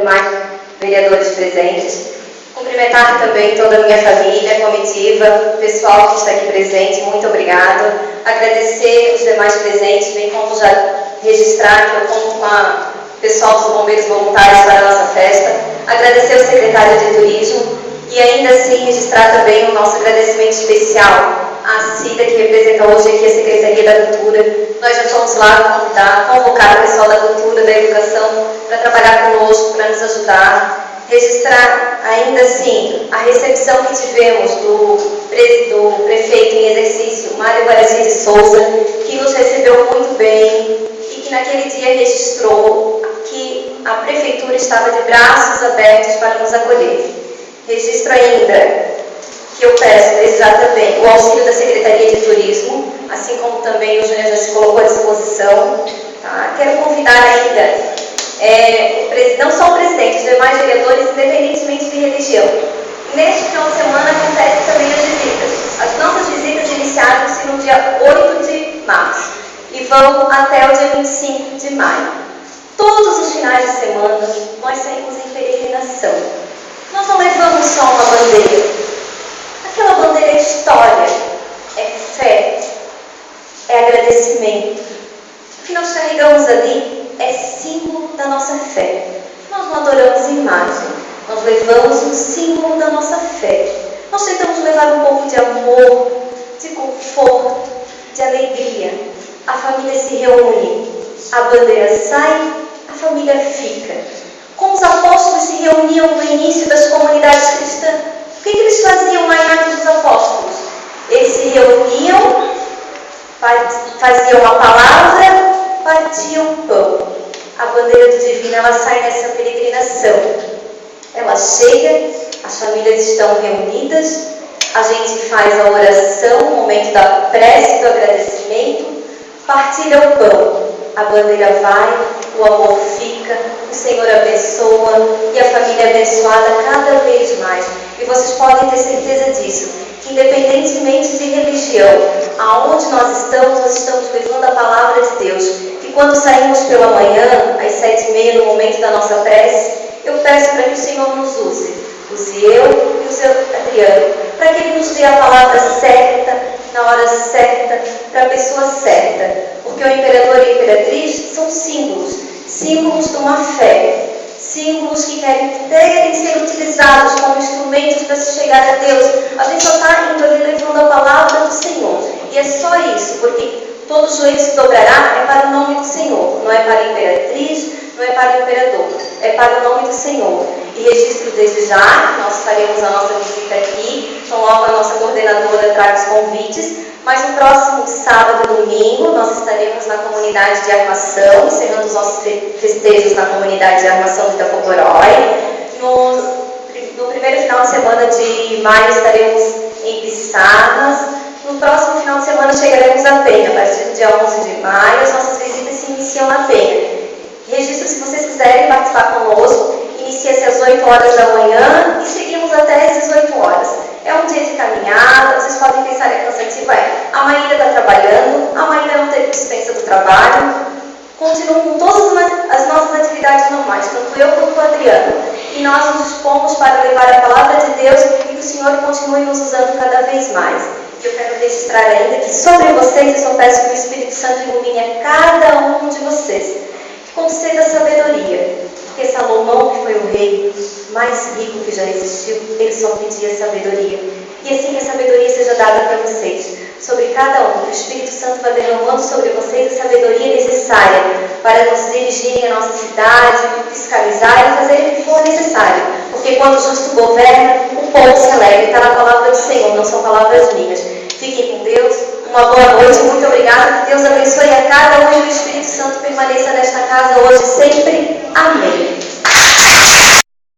demais vereadores presentes. Cumprimentar também toda a minha família, comitiva, pessoal que está aqui presente, muito obrigado. Agradecer os demais presentes, bem como já registrar que eu conto com a pessoal dos bombeiros voluntários para a nossa festa. Agradecer ao secretário de Turismo e ainda assim registrar também o nosso agradecimento especial à Cida, que representa hoje aqui a Secretaria da Cultura. Nós já fomos lá convocar o pessoal da Cultura, da Educação, para trabalhar conosco, para nos ajudar. Registrar ainda assim a recepção que tivemos do prefeito em exercício, Mário Guaraci de Souza, que nos recebeu muito bem e que naquele dia registrou que a prefeitura estava de braços abertos para nos acolher. Registro ainda que eu peço desde já também o auxílio da Secretaria de Turismo, assim como também o Júnior já se colocou à disposição. Tá? Quero convidar ainda não só o presidente, os demais vereadores, independentemente de religião. Neste final de semana acontecem também as visitas. As nossas visitas iniciaram-se no dia 8 de março e vão até o dia 25 de maio. Todos os finais de semana nós saímos em peregrinação. Nós não levamos só uma bandeira. Aquela bandeira é história, é fé, é agradecimento. O que nós carregamos ali é símbolo da nossa fé. Nós não adoramos imagem, nós levamos um símbolo da nossa fé. Nós tentamos levar um pouco de amor, de conforto, de alegria. A família se reúne, a bandeira sai, a família fica. Como os apóstolos se reuniam no início das comunidades cristãs, o que eles faziam lá em Atos dos Apóstolos? Eles se reuniam, faziam a palavra, partiam o pão. A bandeira do divino, ela sai nessa peregrinação. Ela chega, as famílias estão reunidas, a gente faz a oração, o momento da prece, do agradecimento, partilha o pão. A bandeira vai, o amor fica, o Senhor abençoa e a família é abençoada cada vez mais. E vocês podem ter certeza disso, que independentemente de religião, aonde nós estamos levando a palavra de Deus. E quando saímos pela manhã, às 7h30, no momento da nossa prece, eu peço para que o Senhor nos use eu e o seu Adriano, para que Ele nos dê a palavra certa, na hora certa, para a pessoa certa. Porque o imperador e a imperatriz são símbolos de uma fé, símbolos que querem ser utilizados como instrumentos para se chegar a Deus. A gente só está indo ali levando a palavra do Senhor. E é só isso, porque todo joelho se dobrará é para o nome do Senhor, não é para a imperatriz, não é para o imperador, é para o nome do Senhor. E registro desde já que nós faremos a nossa visita aqui, então logo a nossa coordenadora traga os convites, mas no próximo sábado e domingo nós estaremos na comunidade de Armação, encerrando os nossos festejos na comunidade de Armação de Itapocorói. No primeiro final de semana de maio estaremos em Pissadas. No próximo final de semana chegaremos à Penha. A partir do dia 11 de maio, as nossas visitas se iniciam na Penha. Registro, se vocês quiserem participar conosco, inicia-se às 8 horas da manhã e seguimos até às 18 horas. É um dia de caminhada, vocês podem pensar que é cansativo. A Maíra está trabalhando, a Maíra não teve dispensa do trabalho, continuam com todas as nossas atividades normais, tanto eu quanto o Adriano. E nós nos dispomos para levar a palavra de Deus e que o Senhor continue nos usando cada vez mais. Eu quero registrar ainda que sobre vocês eu só peço que o Espírito Santo ilumine a cada um de vocês, que conceda sabedoria, porque Salomão, que foi o rei mais rico que já existiu, ele só pedia sabedoria. E assim que a sabedoria seja dada para vocês, sobre cada um, que o Espírito Santo vai derramando sobre vocês a sabedoria necessária para nos dirigirem à nossa cidade, fiscalizar e fazer o que for necessário. Porque quando o justo governa, o povo se alegra. Está na palavra do Senhor, não são palavras minhas. Fiquem com Deus, uma boa noite, muito obrigada. Que Deus abençoe a cada um e o Espírito Santo permaneça nesta casa hoje sempre. Amém.